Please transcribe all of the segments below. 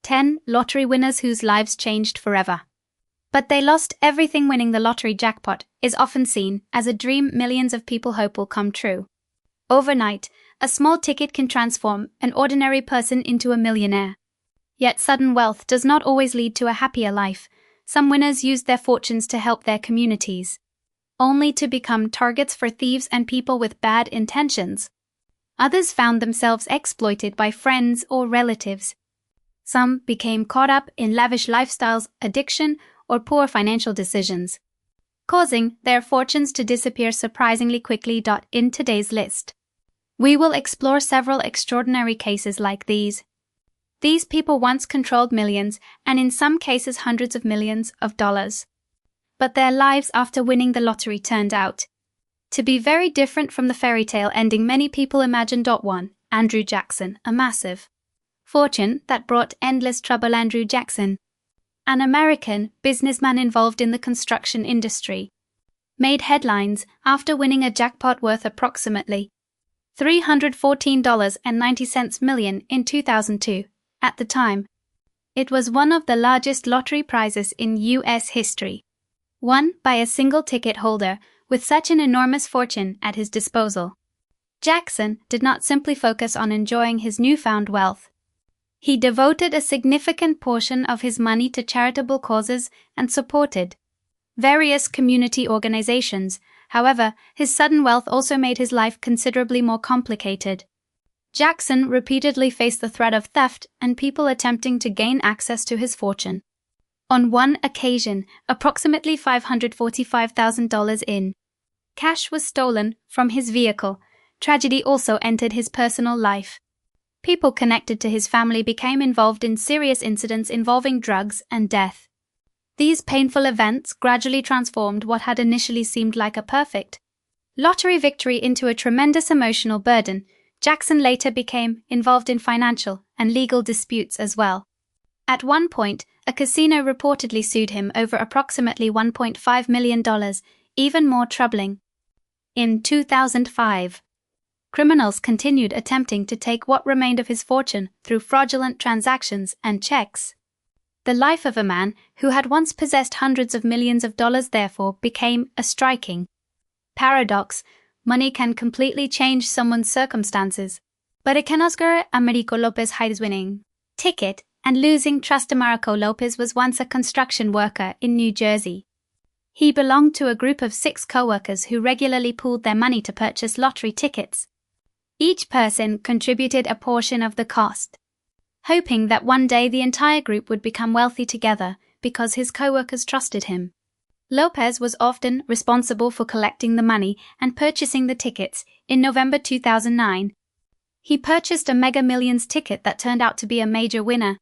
10 lottery winners whose lives changed forever. But they lost everything. Winning the lottery jackpot is often seen as a dream millions of people hope will come true. Overnight, a small ticket can transform an ordinary person into a millionaire. Yet sudden wealth does not always lead to a happier life. Some winners used their fortunes to help their communities, only to become targets for thieves and people with bad intentions. Others found themselves exploited by friends or relatives. Some became caught up in lavish lifestyles, addiction, or poor financial decisions, causing their fortunes to disappear surprisingly quickly. In today's list, we will explore several extraordinary cases like these. These people once controlled millions, and in some cases hundreds of millions of dollars. But their lives after winning the lottery turned out to be very different from the fairy tale ending many people imagined. 1. Andrew Jackson, a massive fortune that brought endless trouble. Andrew Jackson, an American businessman involved in the construction industry, made headlines after winning a jackpot worth approximately $314.90 million in 2002. At the time, it was one of the largest lottery prizes in U.S. history, won by a single ticket holder with such an enormous fortune at his disposal. Jackson did not simply focus on enjoying his newfound wealth. He devoted a significant portion of his money to charitable causes and supported various community organizations. However, his sudden wealth also made his life considerably more complicated. Jackson repeatedly faced the threat of theft and people attempting to gain access to his fortune. On one occasion, approximately $545,000 in cash was stolen from his vehicle. Tragedy also entered his personal life. People connected to his family became involved in serious incidents involving drugs and death. These painful events gradually transformed what had initially seemed like a perfect lottery victory into a tremendous emotional burden. Jackson later became involved in financial and legal disputes as well. At one point, a casino reportedly sued him over approximately $1.5 million. Even more troubling, in 2005, criminals continued attempting to take what remained of his fortune through fraudulent transactions and checks. The life of a man who had once possessed hundreds of millions of dollars therefore became a striking paradox. Money can completely change someone's circumstances, but it can. Oscar Americo Lopez hides winning ticket and losing trust. Americo Lopez was once a construction worker in New Jersey. He belonged to a group of 6 coworkers who regularly pooled their money to purchase lottery tickets. Each person contributed a portion of the cost, hoping that one day the entire group would become wealthy together because his coworkers trusted him. Lopez was often responsible for collecting the money and purchasing the tickets. In November 2009, he purchased a Mega Millions ticket that turned out to be a major winner,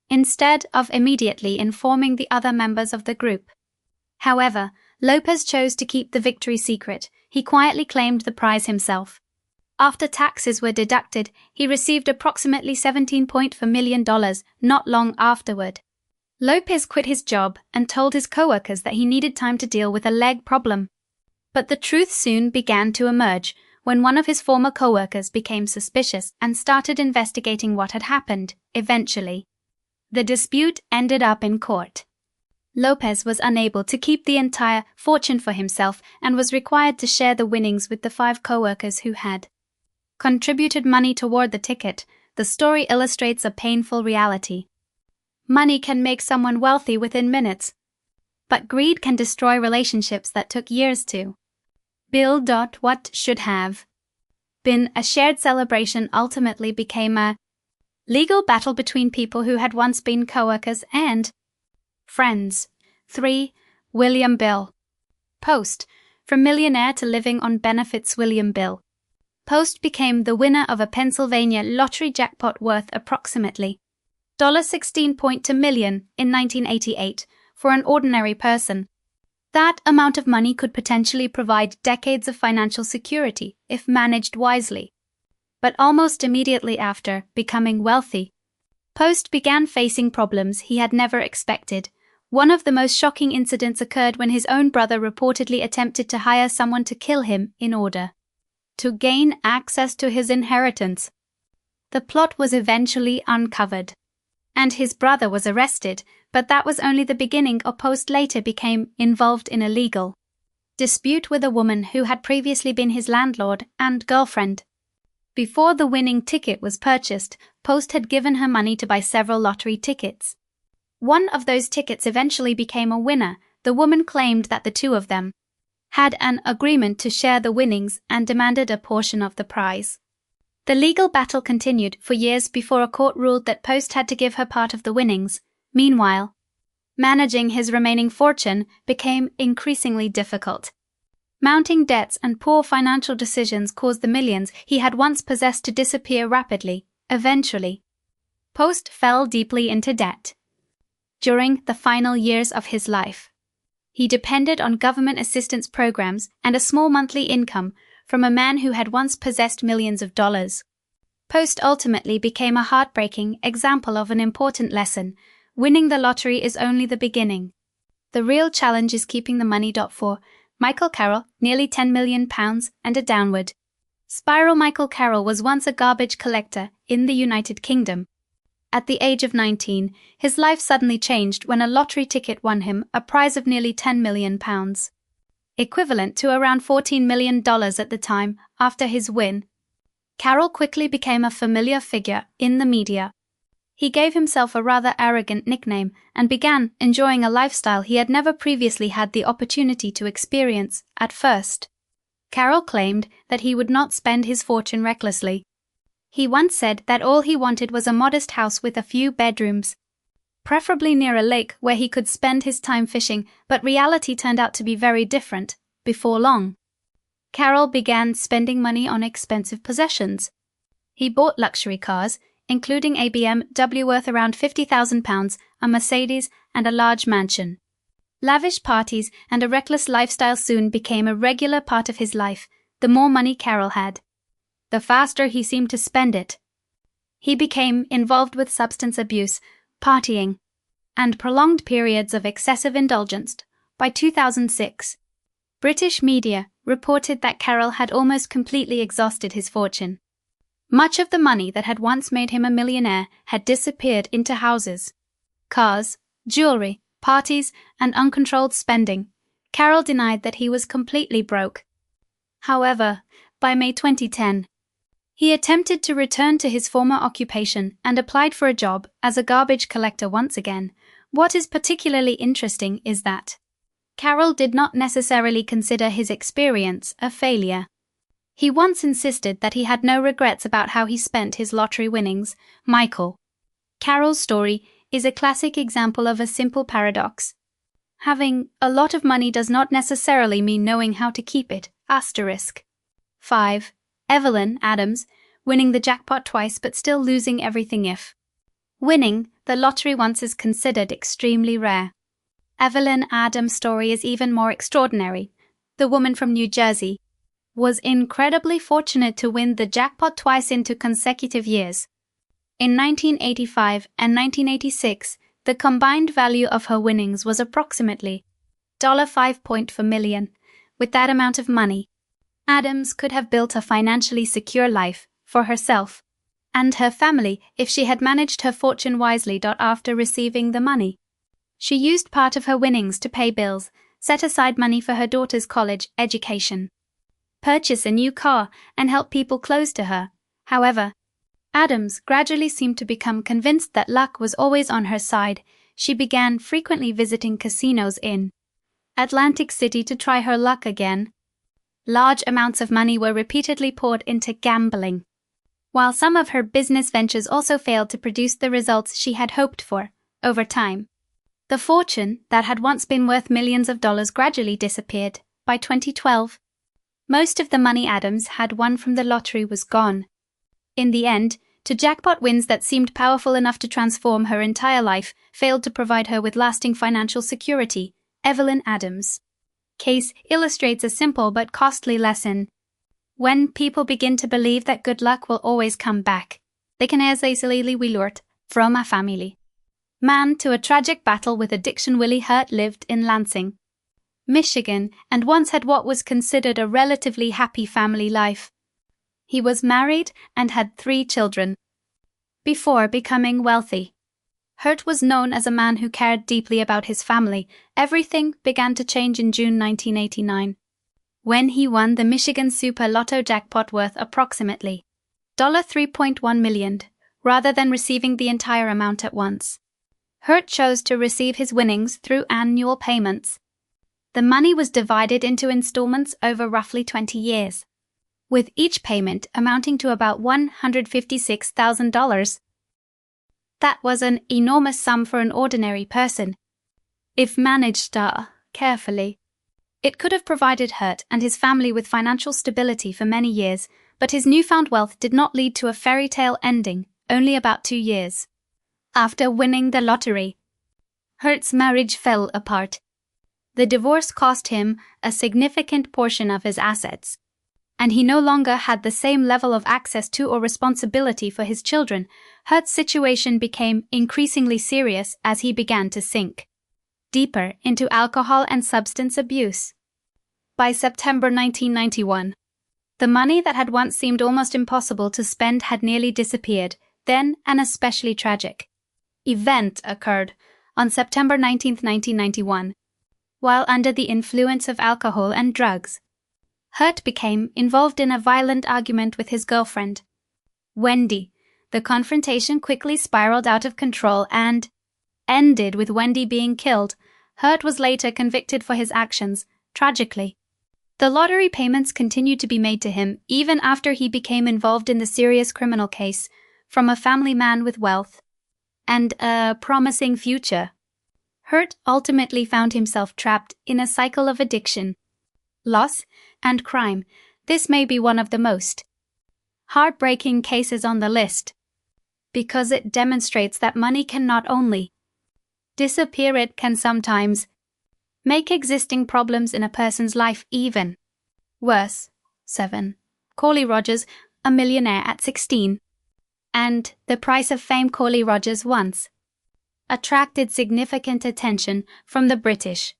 instead of immediately informing the other members of the group. However, Lopez chose to keep the victory secret. He quietly claimed the prize himself. After taxes were deducted, he received approximately $17.4 million not long afterward. Lopez quit his job and told his coworkers that he needed time to deal with a leg problem. But the truth soon began to emerge when one of his former coworkers became suspicious and started investigating what had happened. Eventually, the dispute ended up in court. Lopez was unable to keep the entire fortune for himself and was required to share the winnings with the 5 coworkers who had contributed money toward the ticket. The story illustrates a painful reality. Money can make someone wealthy within minutes, but greed can destroy relationships that took years to build. What should have been a shared celebration ultimately became a legal battle between people who had once been coworkers and friends. 3. William Bill Post. From millionaire to living on benefits. William Bill Post became the winner of a Pennsylvania lottery jackpot worth approximately $16.2 million in 1988. For an ordinary person, that amount of money could potentially provide decades of financial security if managed wisely. But almost immediately after becoming wealthy, Post began facing problems he had never expected. One of the most shocking incidents occurred when his own brother reportedly attempted to hire someone to kill him in order to gain access to his inheritance. The plot was eventually uncovered, and his brother was arrested, but that was only the beginning. Post later became involved in a legal dispute with a woman who had previously been his landlord and girlfriend. Before the winning ticket was purchased, Post had given her money to buy several lottery tickets. One of those tickets eventually became a winner. The woman claimed that the two of them had an agreement to share the winnings and demanded a portion of the prize. The legal battle continued for years before a court ruled that Post had to give her part of the winnings. Meanwhile, managing his remaining fortune became increasingly difficult. Mounting debts and poor financial decisions caused the millions he had once possessed to disappear rapidly. Eventually, Post fell deeply into debt. During the final years of his life, he depended on government assistance programs and a small monthly income from a man who had once possessed millions of dollars. Post ultimately became a heartbreaking example of an important lesson. Winning the lottery is only the beginning. The real challenge is keeping the money. For Michael Carroll, nearly £10 million and a downward spiral. Michael Carroll was once a garbage collector in the United Kingdom. At the age of 19, his life suddenly changed when a lottery ticket won him a prize of nearly £10 million, equivalent to around $14 million at the time. After his win, Carroll quickly became a familiar figure in the media. He gave himself a rather arrogant nickname and began enjoying a lifestyle he had never previously had the opportunity to experience. At first, Carroll claimed that he would not spend his fortune recklessly. He once said that all he wanted was a modest house with a few bedrooms, preferably near a lake where he could spend his time fishing, but reality turned out to be very different. Before long, Carroll began spending money on expensive possessions. He bought luxury cars, including a BMW worth around £50,000, a Mercedes, and a large mansion. Lavish parties and a reckless lifestyle soon became a regular part of his life. The more money Carroll had, the faster he seemed to spend it. He became involved with substance abuse, partying, and prolonged periods of excessive indulgence. By 2006, British media reported that Carroll had almost completely exhausted his fortune. Much of the money that had once made him a millionaire had disappeared into houses, cars, jewelry, parties, and uncontrolled spending. Carroll denied that he was completely broke. However, by May 2010, he attempted to return to his former occupation and applied for a job as a garbage collector once again. What is particularly interesting is that Carroll did not necessarily consider his experience a failure. He once insisted that he had no regrets about how he spent his lottery winnings. Michael Carroll's story is a classic example of a simple paradox. Having a lot of money does not necessarily mean knowing how to keep it. 5. Evelyn Adams, winning the jackpot twice but still losing everything. If winning the lottery once is considered extremely rare, Evelyn Adams' story is even more extraordinary. The woman from New Jersey was incredibly fortunate to win the jackpot twice in 2 consecutive years. In 1985 and 1986, the combined value of her winnings was approximately $5.4 million. With that amount of money, Adams could have built a financially secure life for herself and her family if she had managed her fortune wisely. After receiving the money, she used part of her winnings to pay bills, set aside money for her daughter's college education, purchase a new car, and help people close to her. However, Adams gradually seemed to become convinced that luck was always on her side. She began frequently visiting casinos in Atlantic City to try her luck again. Large amounts of money were repeatedly poured into gambling, while some of her business ventures also failed to produce the results she had hoped for. Over time, the fortune that had once been worth millions of dollars gradually disappeared. By 2012, most of the money Adams had won from the lottery was gone. In the end, two jackpot wins that seemed powerful enough to transform her entire life failed to provide her with lasting financial security. Evelyn Adams' case illustrates a simple but costly lesson. When people begin to believe that good luck will always come back, they can as easily be lured from a family man to a tragic battle with addiction. Willie Hurt lived in Lansing, Michigan, and once had what was considered a relatively happy family life. He was married and had 3 children before becoming wealthy. Hurt was known as a man who cared deeply about his family. Everything began to change in June 1989, when he won the Michigan Super Lotto jackpot worth approximately $3.1 million, rather than receiving the entire amount at once. Hurt chose to receive his winnings through annual payments. The money was divided into installments over roughly 20 years, with each payment amounting to about $156,000. That was an enormous sum for an ordinary person, if managed carefully. It could have provided Hurt and his family with financial stability for many years, but his newfound wealth did not lead to a fairy tale ending only about 2 years after winning the lottery. Hurt's marriage fell apart. The divorce cost him a significant portion of his assets, and he no longer had the same level of access to or responsibility for his children. Hurt's situation became increasingly serious as he began to sink deeper into alcohol and substance abuse. By September 1991, the money that had once seemed almost impossible to spend had nearly disappeared. Then an especially tragic event occurred on September 19, 1991. While under the influence of alcohol and drugs, Hurt became involved in a violent argument with his girlfriend, Wendy. The confrontation quickly spiraled out of control and ended with Wendy being killed. Hurt was later convicted for his actions. Tragically, the lottery payments continued to be made to him even after he became involved in the serious criminal case from a family man with wealth and a promising future. Hurt ultimately found himself trapped in a cycle of addiction, loss, and crime. This may be one of the most heartbreaking cases on the list, because it demonstrates that money can not only disappear, it can sometimes make existing problems in a person's life even worse. 7. Callie Rogers, a millionaire at 16. And the price of fame. Callie Rogers once attracted significant attention from the British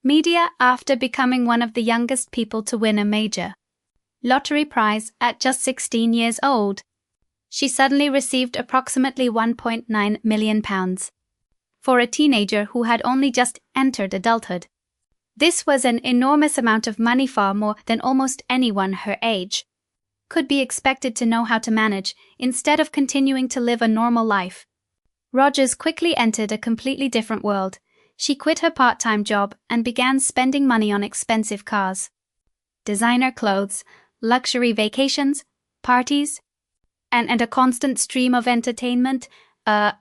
media after becoming one of the youngest people to win a major lottery prize at just 16 years old. She suddenly received approximately £1.9 million for a teenager who had only just entered adulthood. This was an enormous amount of money, far more than almost anyone her age could be expected to know how to manage. Instead of continuing to live a normal life, Rogers quickly entered a completely different world. She quit her part-time job and began spending money on expensive cars, designer clothes, luxury vacations, parties, and a constant stream of entertainment. A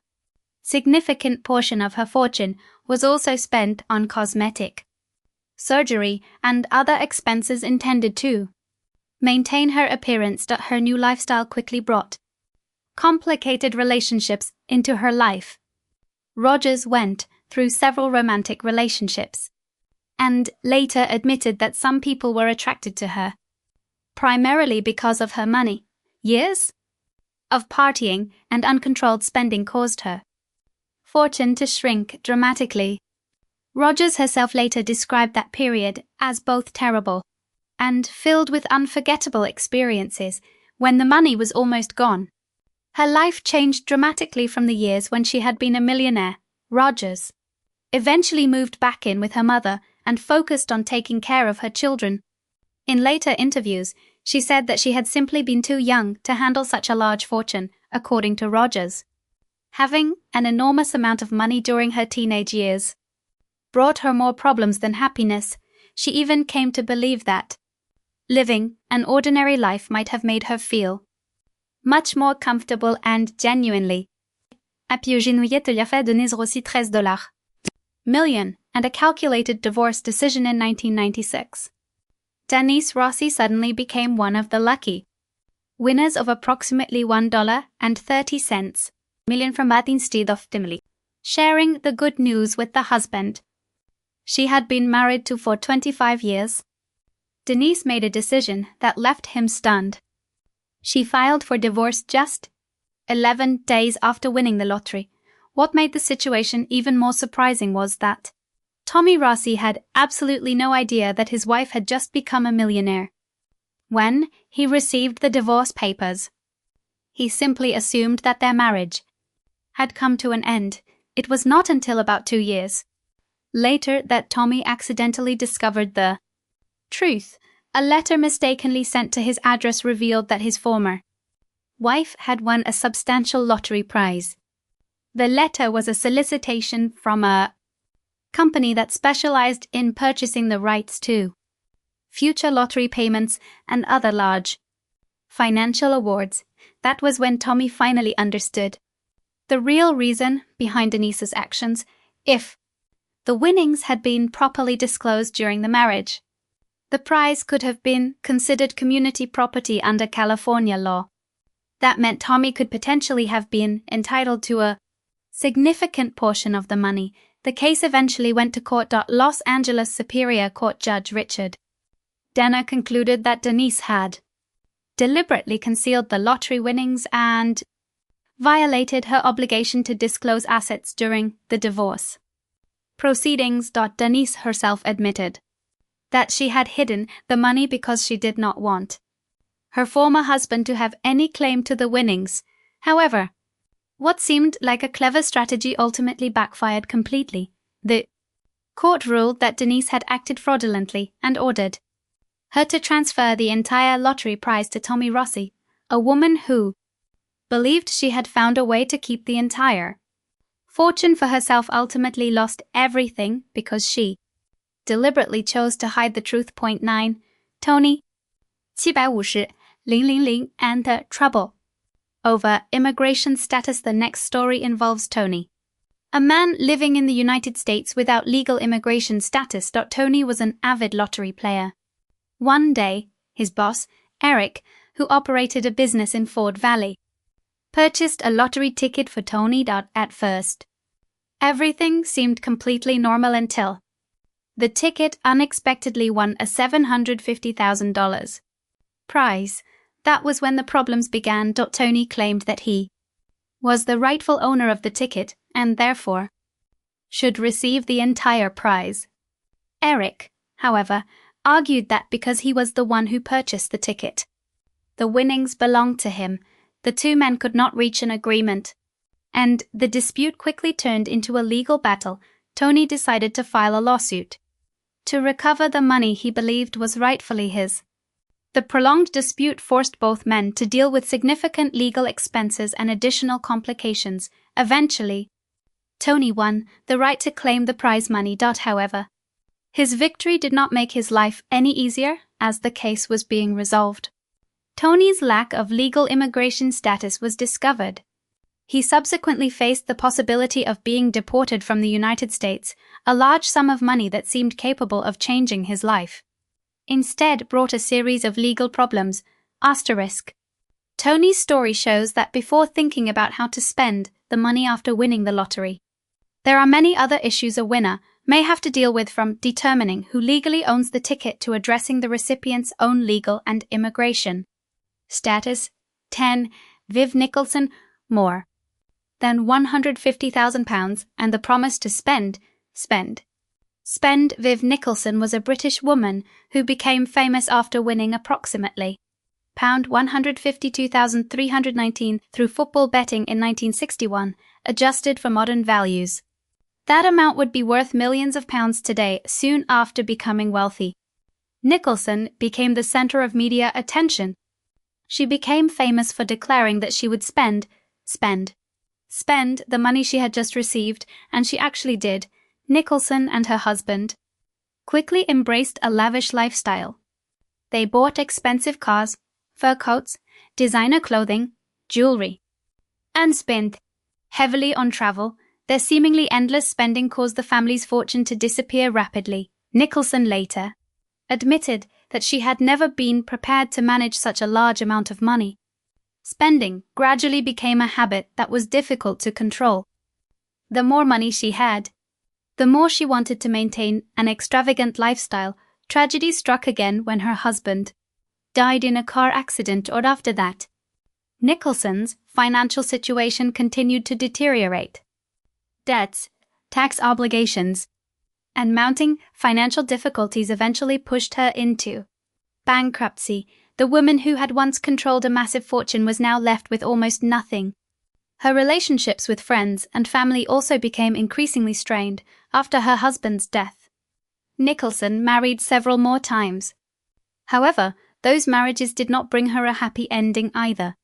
significant portion of her fortune was also spent on cosmetic, surgery, and other expenses intended to maintain her appearance. Her new lifestyle quickly brought complicated relationships into her life. Rogers went through several romantic relationships and later admitted that some people were attracted to her primarily because of her money. Years of partying and uncontrolled spending caused her fortune to shrink dramatically. Rogers herself later described that period as both terrible and filled with unforgettable experiences. When the money was almost gone, her life changed dramatically from the years when she had been a millionaire. Rogers eventually moved back in with her mother and focused on taking care of her children. In later interviews, she said that she had simply been too young to handle such a large fortune. According to Rogers, having an enormous amount of money during her teenage years brought her more problems than happiness. She even came to believe that living an ordinary life might have made her feel much more comfortable and genuinely happy. Denise Rossi $13 million and a calculated divorce decision in 1996. Denise Rossi suddenly became one of the lucky winners of approximately $1.30 million from instead of Timely, sharing the good news with the husband she had been married to for 25 years. Denise made a decision that left him stunned. She filed for divorce just 11 days after winning the lottery. What made the situation even more surprising was that Tommy Rossi had absolutely no idea that his wife had just become a millionaire. When he received the divorce papers, he simply assumed that their marriage had come to an end. It was not until about 2 years later that Tommy accidentally discovered the truth. A letter mistakenly sent to his address revealed that his former wife had won a substantial lottery prize. The letter was a solicitation from a company that specialized in purchasing the rights to future lottery payments and other large financial awards. That was when Tommy finally understood the real reason behind Denise's actions. If the winnings had been properly disclosed during the marriage, the prize could have been considered community property under California law. That meant Tommy could potentially have been entitled to a significant portion of the money. The case eventually went to court. Los Angeles Superior Court Judge Richard Denner concluded that Denise had deliberately concealed the lottery winnings and violated her obligation to disclose assets during the divorce proceedings. Denise herself admitted that she had hidden the money because she did not want her former husband to have any claim to the winnings. However, what seemed like a clever strategy ultimately backfired completely. The court ruled that Denise had acted fraudulently and ordered her to transfer the entire lottery prize to Tommy Rossi, a woman who believed she had found a way to keep the entire fortune for herself. Ultimately lost everything because she deliberately chose to hide the truth. 9. Tony 750,000 and trouble over immigration status. The next story involves Tony, a man living in the United States without legal immigration status. Tony was an avid lottery player. One day, his boss, Eric, who operated a business in Ford Valley, purchased a lottery ticket for Tony. At first, everything seemed completely normal until the ticket unexpectedly won a $750,000 prize. That was when the problems began. Tony claimed that he was the rightful owner of the ticket and therefore should receive the entire prize. Eric, however, argued that because he was the one who purchased the ticket, the winnings belonged to him. The two men could not reach an agreement, and the dispute quickly turned into a legal battle. Tony decided to file a lawsuit to recover the money he believed was rightfully his. The prolonged dispute forced both men to deal with significant legal expenses and additional complications. Eventually, Tony won the right to claim the prize money. However, his victory did not make his life any easier as the case was being resolved. Tony's lack of legal immigration status was discovered. He subsequently faced the possibility of being deported from the United States, a large sum of money that seemed capable of changing his life instead brought a series of legal problems. Tony's story shows that before thinking about how to spend the money after winning the lottery, there are many other issues a winner may have to deal with, from determining who legally owns the ticket to addressing the recipient's own legal and immigration status. 10. Viv Nicholson, more than £150,000 and the promise to spend. Viv Nicholson was a British woman who became famous after winning approximately £152,319 through football betting in 1961, adjusted for modern values. That amount would be worth millions of pounds today. Soon after becoming wealthy, Nicholson became the center of media attention. She became famous for declaring that she would spend the money she had just received, and she actually did. Nicholson and her husband quickly embraced a lavish lifestyle. They bought expensive cars, fur coats, designer clothing, jewelry, and spent heavily on travel. Their seemingly endless spending caused the family's fortune to disappear rapidly. Nicholson later admitted that she had never been prepared to manage such a large amount of money. Spending gradually became a habit that was difficult to control. The more money she had, the more she wanted to maintain an extravagant lifestyle. Tragedy struck again when her husband died in a car accident, or after that, Nicholson's financial situation continued to deteriorate. Debts, tax obligations, and mounting financial difficulties eventually pushed her into bankruptcy. The woman who had once controlled a massive fortune was now left with almost nothing. Her relationships with friends and family also became increasingly strained after her husband's death. Nicholson married several more times. However, those marriages did not bring her a happy ending either.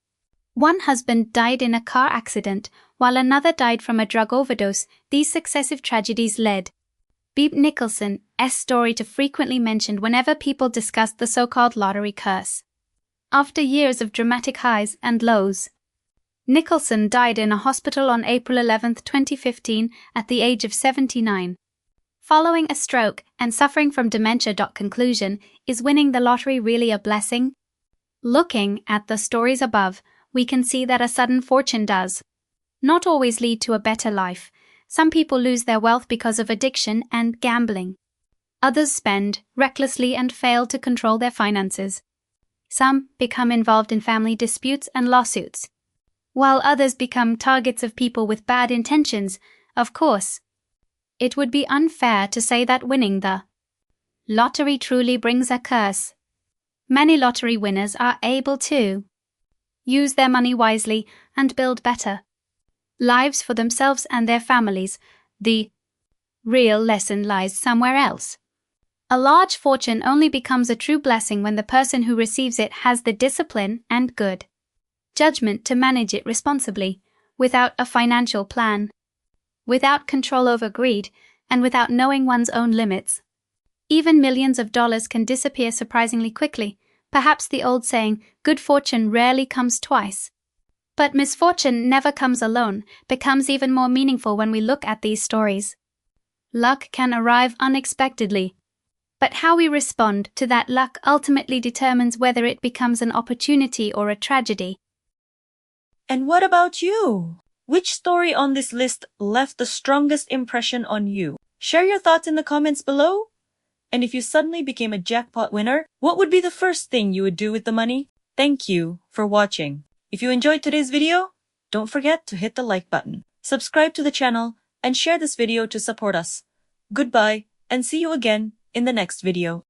One husband died in a car accident, while another died from a drug overdose. These successive tragedies led B. Nicholson's story to frequently mentioned whenever people discussed the so-called lottery curse. After years of dramatic highs and lows, Nicholson died in a hospital on April 11, 2015, at the age of 79. Following a stroke and suffering from dementia. Conclusion: is winning the lottery really a blessing? Looking at the stories above, we can see that a sudden fortune does not always lead to a better life. Some people lose their wealth because of addiction and gambling. Others spend recklessly and fail to control their finances. Some become involved in family disputes and lawsuits, while others become targets of people with bad intentions. Of course, it would be unfair to say that winning the lottery truly brings a curse. Many lottery winners are able to use their money wisely and build better lives for themselves and their families. The real lesson lies somewhere else. A large fortune only becomes a true blessing when the person who receives it has the discipline and good judgment to manage it responsibly, without a financial plan, without control over greed, and without knowing one's own limits. Even millions of dollars can disappear surprisingly quickly. Perhaps the old saying, good fortune rarely comes twice. But misfortune never comes alone, becomes even more meaningful when we look at these stories. Luck can arrive unexpectedly, but how we respond to that luck ultimately determines whether it becomes an opportunity or a tragedy. And what about you? Which story on this list left the strongest impression on you? Share your thoughts in the comments below. And if you suddenly became a jackpot winner, what would be the first thing you would do with the money? Thank you for watching. If you enjoyed today's video, don't forget to hit the like button, subscribe to the channel, and share this video to support us. Goodbye, and see you again in the next video.